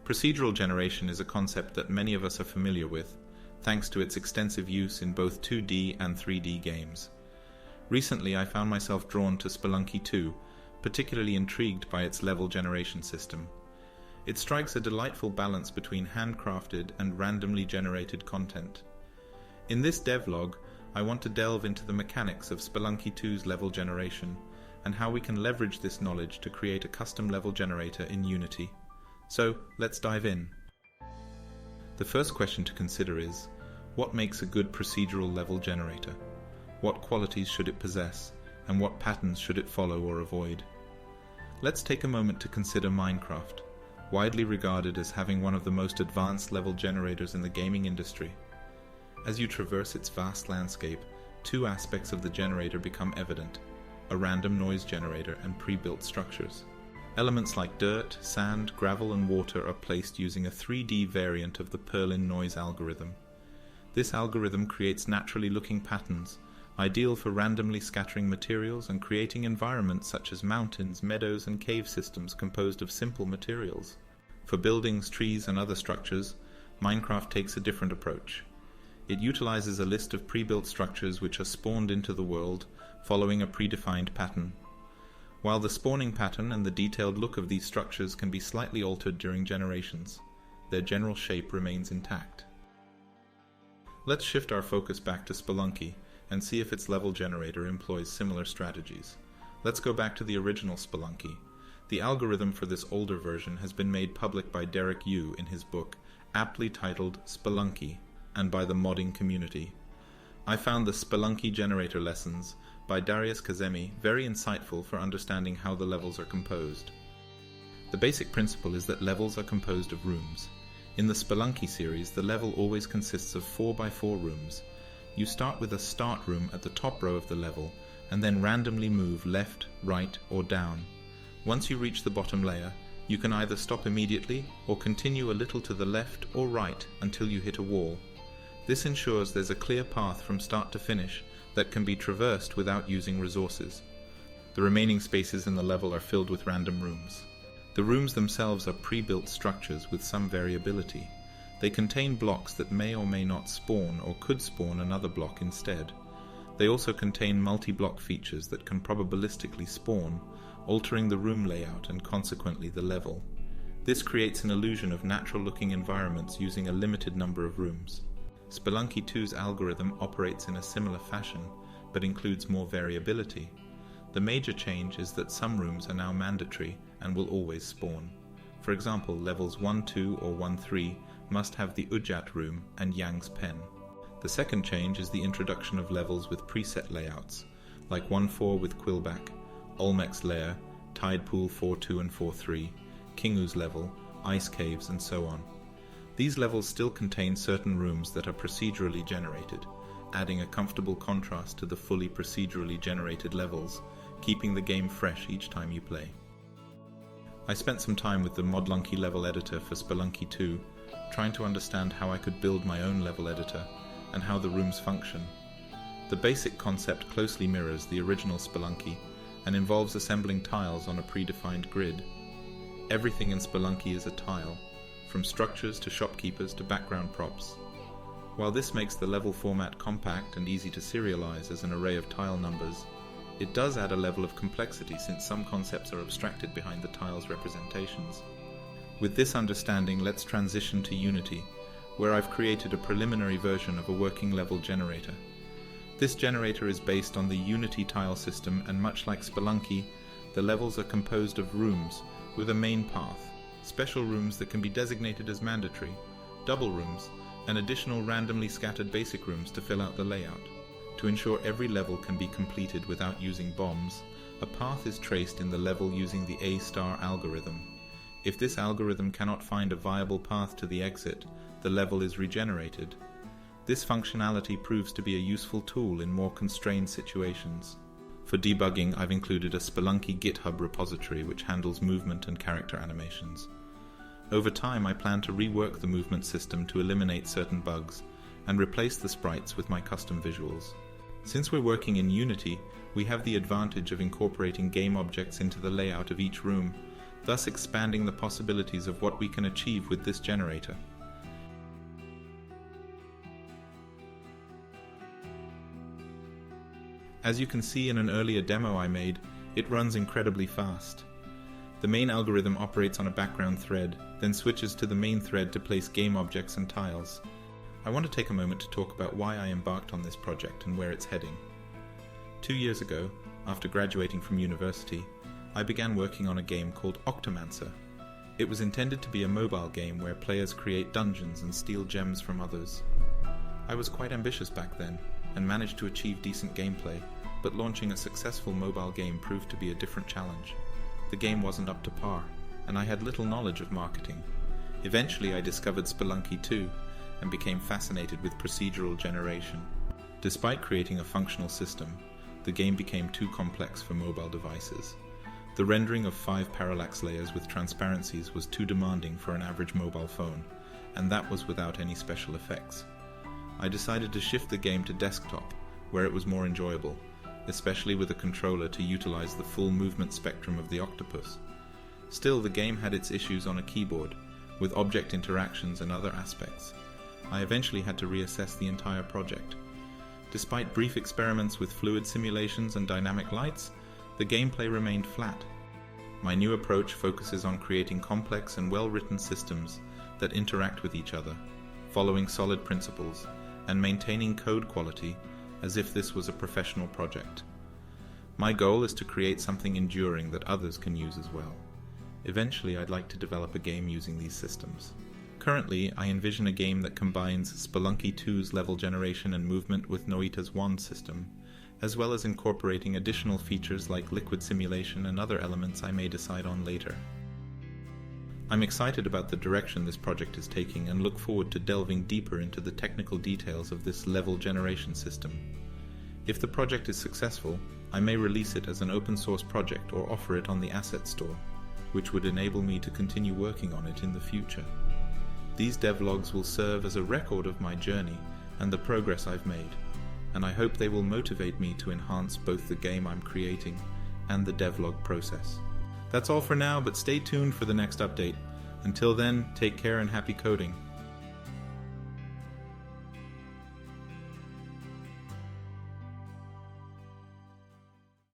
Procedural generation is a concept that many of us are familiar with, thanks to its extensive use in both 2D and 3D games. Recently, I found myself drawn to Spelunky 2, particularly intrigued by its level generation system. It strikes a delightful balance between handcrafted and randomly generated content. In this devlog, I want to delve into the mechanics of Spelunky 2's level generation and how we can leverage this knowledge to create a custom level generator in Unity. So, let's dive in. The first question to consider is, what makes a good procedural level generator? What qualities should it possess, and what patterns should it follow or avoid? Let's take a moment to consider Minecraft, widely regarded as having one of the most advanced level generators in the gaming industry. As you traverse its vast landscape, two aspects of the generator become evident: a random noise generator and pre-built structures. Elements like dirt, sand, gravel, and water are placed using a 3D variant of the Perlin noise algorithm. This algorithm creates naturally looking patterns, ideal for randomly scattering materials and creating environments such as mountains, meadows, and cave systems composed of simple materials. For buildings, trees, and other structures, Minecraft takes a different approach. It utilizes a list of pre-built structures which are spawned into the world, following a predefined pattern. While the spawning pattern and the detailed look of these structures can be slightly altered during generations, their general shape remains intact. Let's shift our focus back to Spelunky and see if its level generator employs similar strategies. Let's go back to the original Spelunky. The algorithm for this older version has been made public by Derek Yu in his book, aptly titled Spelunky, and by the modding community. I found the Spelunky generator lessons by Darius Kazemi very insightful for understanding how the levels are composed. The basic principle is that levels are composed of rooms. In the Spelunky series, the level always consists of 4x4 rooms. You start with a start room at the top row of the level, and then randomly move left, right, or down. Once you reach the bottom layer, you can either stop immediately or continue a little to the left or right until you hit a wall. This ensures there's a clear path from start to finish that can be traversed without using resources. The remaining spaces in the level are filled with random rooms. The rooms themselves are pre-built structures with some variability. They contain blocks that may or may not spawn or could spawn another block instead. They also contain multi-block features that can probabilistically spawn, altering the room layout and consequently the level. This creates an illusion of natural-looking environments using a limited number of rooms. Spelunky 2's algorithm operates in a similar fashion, but includes more variability. The major change is that some rooms are now mandatory and will always spawn. For example, levels 1-2 or 1-3 must have the Ujat room and Yang's pen. The second change is the introduction of levels with preset layouts, like 1-4 with Quillback, Olmec's Lair, Tide Pool 4-2 and 4-3, Kingu's level, Ice Caves, and so on. These levels still contain certain rooms that are procedurally generated, adding a comfortable contrast to the fully procedurally generated levels, keeping the game fresh each time you play. I spent some time with the Modlunky level editor for Spelunky 2, trying to understand how I could build my own level editor and how the rooms function. The basic concept closely mirrors the original Spelunky and involves assembling tiles on a predefined grid. Everything in Spelunky is a tile, from structures to shopkeepers to background props. While this makes the level format compact and easy to serialize as an array of tile numbers, it does add a level of complexity since some concepts are abstracted behind the tile's representations. With this understanding, let's transition to Unity, where I've created a preliminary version of a working level generator. This generator is based on the Unity tile system, and much like Spelunky, the levels are composed of rooms with a main path, special rooms that can be designated as mandatory, double rooms, and additional randomly scattered basic rooms to fill out the layout. To ensure every level can be completed without using bombs, a path is traced in the level using the A* algorithm. If this algorithm cannot find a viable path to the exit, the level is regenerated. This functionality proves to be a useful tool in more constrained situations. For debugging, I've included a Spelunky GitHub repository which handles movement and character animations. Over time, I plan to rework the movement system to eliminate certain bugs and replace the sprites with my custom visuals. Since we're working in Unity, we have the advantage of incorporating game objects into the layout of each room, thus expanding the possibilities of what we can achieve with this generator. As you can see in an earlier demo I made, it runs incredibly fast. The main algorithm operates on a background thread, then switches to the main thread to place game objects and tiles. I want to take a moment to talk about why I embarked on this project and where it's heading. 2 years ago, after graduating from university, I began working on a game called Octomancer. It was intended to be a mobile game where players create dungeons and steal gems from others. I was quite ambitious back then, and managed to achieve decent gameplay, but launching a successful mobile game proved to be a different challenge. The game wasn't up to par, and I had little knowledge of marketing. Eventually I discovered Spelunky 2, and became fascinated with procedural generation. Despite creating a functional system, the game became too complex for mobile devices. The rendering of 5 parallax layers with transparencies was too demanding for an average mobile phone, and that was without any special effects. I decided to shift the game to desktop, where it was more enjoyable, especially with a controller to utilize the full movement spectrum of the octopus. Still, the game had its issues on a keyboard, with object interactions and other aspects. I eventually had to reassess the entire project. Despite brief experiments with fluid simulations and dynamic lights, the gameplay remained flat. My new approach focuses on creating complex and well-written systems that interact with each other, following solid principles, and maintaining code quality as if this was a professional project. My goal is to create something enduring that others can use as well. Eventually, I'd like to develop a game using these systems. Currently, I envision a game that combines Spelunky 2's level generation and movement with Noita's wand system, as well as incorporating additional features like liquid simulation and other elements I may decide on later. I'm excited about the direction this project is taking and look forward to delving deeper into the technical details of this level generation system. If the project is successful, I may release it as an open source project or offer it on the Asset Store, which would enable me to continue working on it in the future. These devlogs will serve as a record of my journey and the progress I've made, and I hope they will motivate me to enhance both the game I'm creating and the devlog process. That's all for now, but stay tuned for the next update. Until then, take care and happy coding.